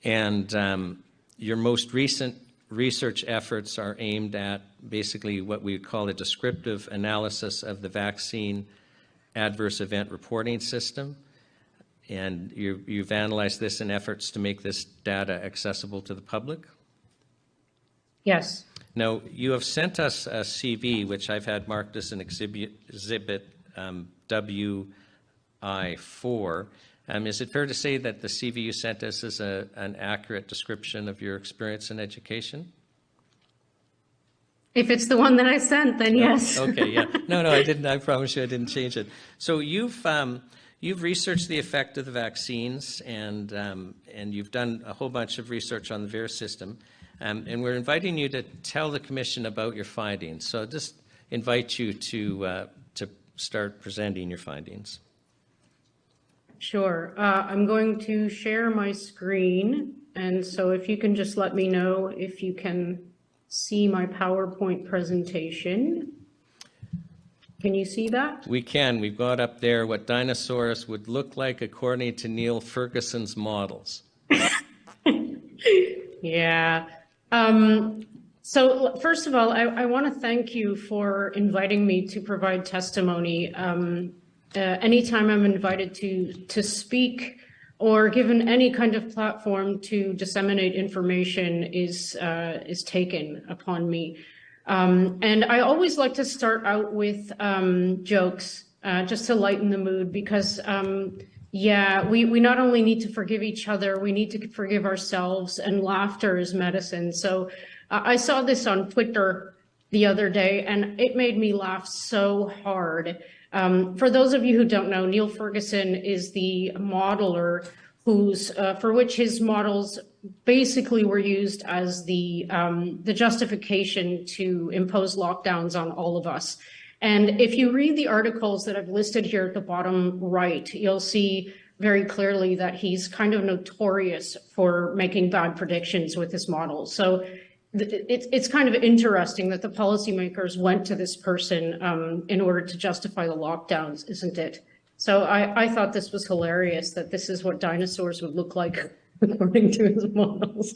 And your most recent research efforts are aimed at basically what we would call a descriptive analysis of the vaccine adverse event reporting system. And you've analyzed this in efforts to make this data accessible to the public? Yes. Now, you have sent us a CV, which I've had marked as an exhibit WI4. Is it fair to say that the CV you sent us is an accurate description of your experience in education? If it's the one that I sent, then yes. Okay, yeah. No, I didn't. I promise you I didn't change it. So you've researched the effect of the vaccines, and you've done a whole bunch of research on the VAERS system. And we're inviting you to tell the Commission about your findings. So I'll just invite you to start presenting your findings. Sure. I'm going to share my screen. And so if you can just let me know if you can see my PowerPoint presentation. Can you see that? We can. We've got up there what dinosaurs would look like according to Neil Ferguson's models. Yeah. So first of all, I want to thank you for inviting me to provide testimony. Anytime I'm invited to speak or given any kind of platform to disseminate information is taken upon me. And I always like to start out with jokes, just to lighten the mood, because yeah, we not only need to forgive each other, we need to forgive ourselves, and laughter is medicine. So I saw this on Twitter the other day, and it made me laugh so hard. For those of you who don't know, Neil Ferguson is the modeler for which his models basically were used as the justification to impose lockdowns on all of us. And if you read the articles that I've listed here at the bottom right, you'll see very clearly that he's kind of notorious for making bad predictions with his models. So it's kind of interesting that the policymakers went to this person in order to justify the lockdowns, isn't it? So I thought this was hilarious, that this is what dinosaurs would look like according to his models.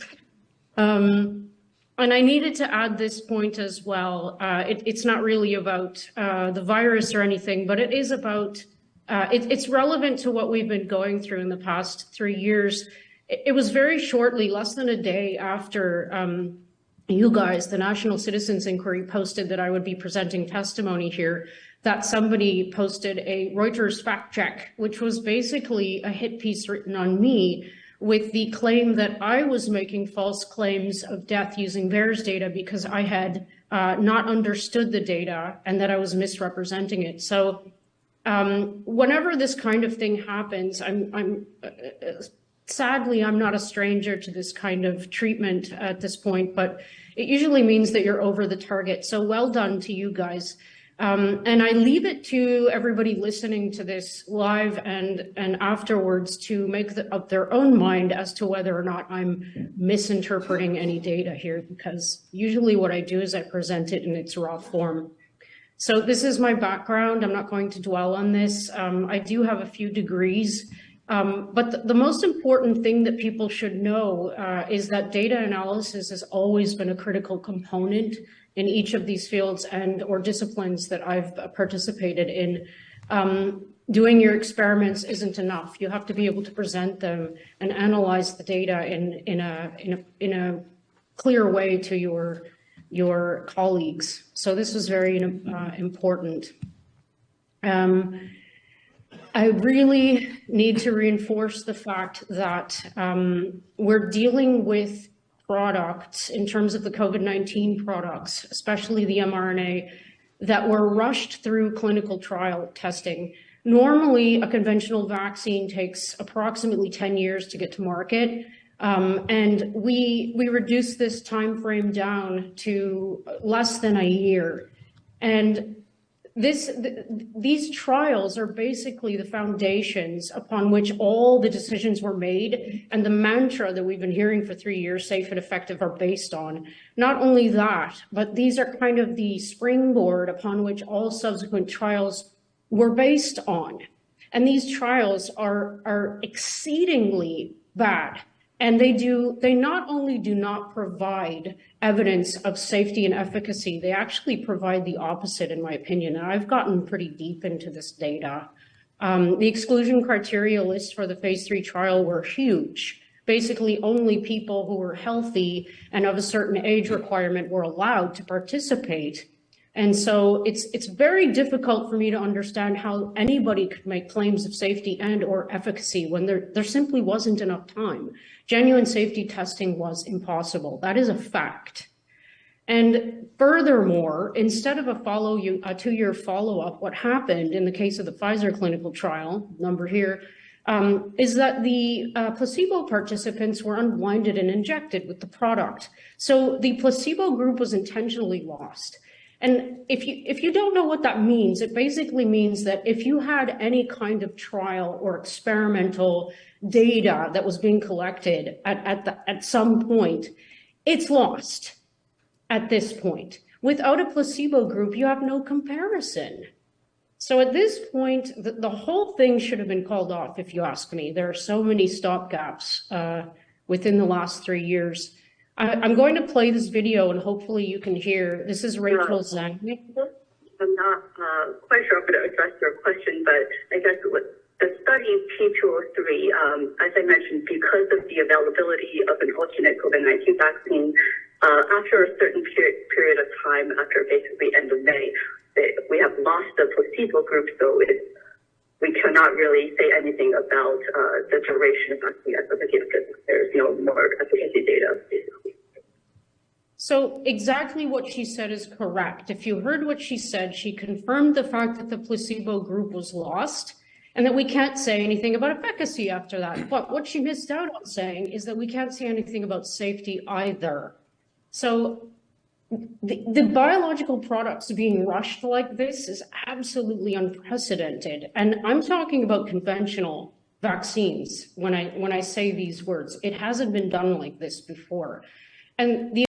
And I needed to add this point as well. It's not really about the virus or anything, but it is about, it's relevant to what we've been going through in the past 3 years. It was very shortly, less than a day after you guys, the National Citizens Inquiry, posted that I would be presenting testimony here, that somebody posted a Reuters fact check, which was basically a hit piece written on me with the claim that I was making false claims of death using VAERS data because I had not understood the data and that I was misrepresenting it. So whenever this kind of thing happens, sadly, I'm not a stranger to this kind of treatment at this point, but it usually means that you're over the target. So well done to you guys. And I leave it to everybody listening to this live and afterwards to make up their own mind as to whether or not I'm misinterpreting any data here, because usually what I do is I present it in its raw form. So this is my background. I'm not going to dwell on this. I do have a few degrees. But the most important thing that people should know is that data analysis has always been a critical component in each of these fields or disciplines that I've participated in. Doing your experiments isn't enough. You have to be able to present them and analyze the data in a clear way to your colleagues. So this is very important. I really need to reinforce the fact that we're dealing with products in terms of the COVID-19 products, especially the mRNA, that were rushed through clinical trial testing. Normally, a conventional vaccine takes approximately 10 years to get to market. And we reduced this time frame down to less than a year. And these trials are basically the foundations upon which all the decisions were made, and the mantra that we've been hearing for 3 years, safe and effective, are based on. Not only that, but these are kind of the springboard upon which all subsequent trials were based on. And these trials are exceedingly bad. And they not only do not provide evidence of safety and efficacy, they actually provide the opposite, in my opinion. And I've gotten pretty deep into this data. The exclusion criteria lists for the phase 3 trial were huge. Basically, only people who were healthy and of a certain age requirement were allowed to participate. And so it's very difficult for me to understand how anybody could make claims of safety and or efficacy when there simply wasn't enough time. Genuine safety testing was impossible. That is a fact. And furthermore, instead of a 2-year follow-up, what happened in the case of the Pfizer clinical trial, number here, is that the placebo participants were unblinded and injected with the product. So the placebo group was intentionally lost. And if you don't know what that means, it basically means that if you had any kind of trial or experimental data that was being collected at some point, it's lost at this point. Without a placebo group, you have no comparison. So at this point, the whole thing should have been called off, if you ask me. There are so many stopgaps within the last 3 years. I'm going to play this video and hopefully you can hear. This is Rachel Zhang. I'm not quite sure if I'm going to address your question, but I guess with the study P203, as I mentioned, because of the availability of an alternate COVID-19 vaccine, after a certain period of time, after basically end of May, we have lost the placebo group, so we cannot really say anything about the duration of vaccine efficacy because there's no more efficacy data, basically. So exactly what she said is correct. If you heard what she said, she confirmed the fact that the placebo group was lost and that we can't say anything about efficacy after that. But what she missed out on saying is that we can't say anything about safety either. So the biological products being rushed like this is absolutely unprecedented. And I'm talking about conventional vaccines when I say these words. It hasn't been done like this before. And the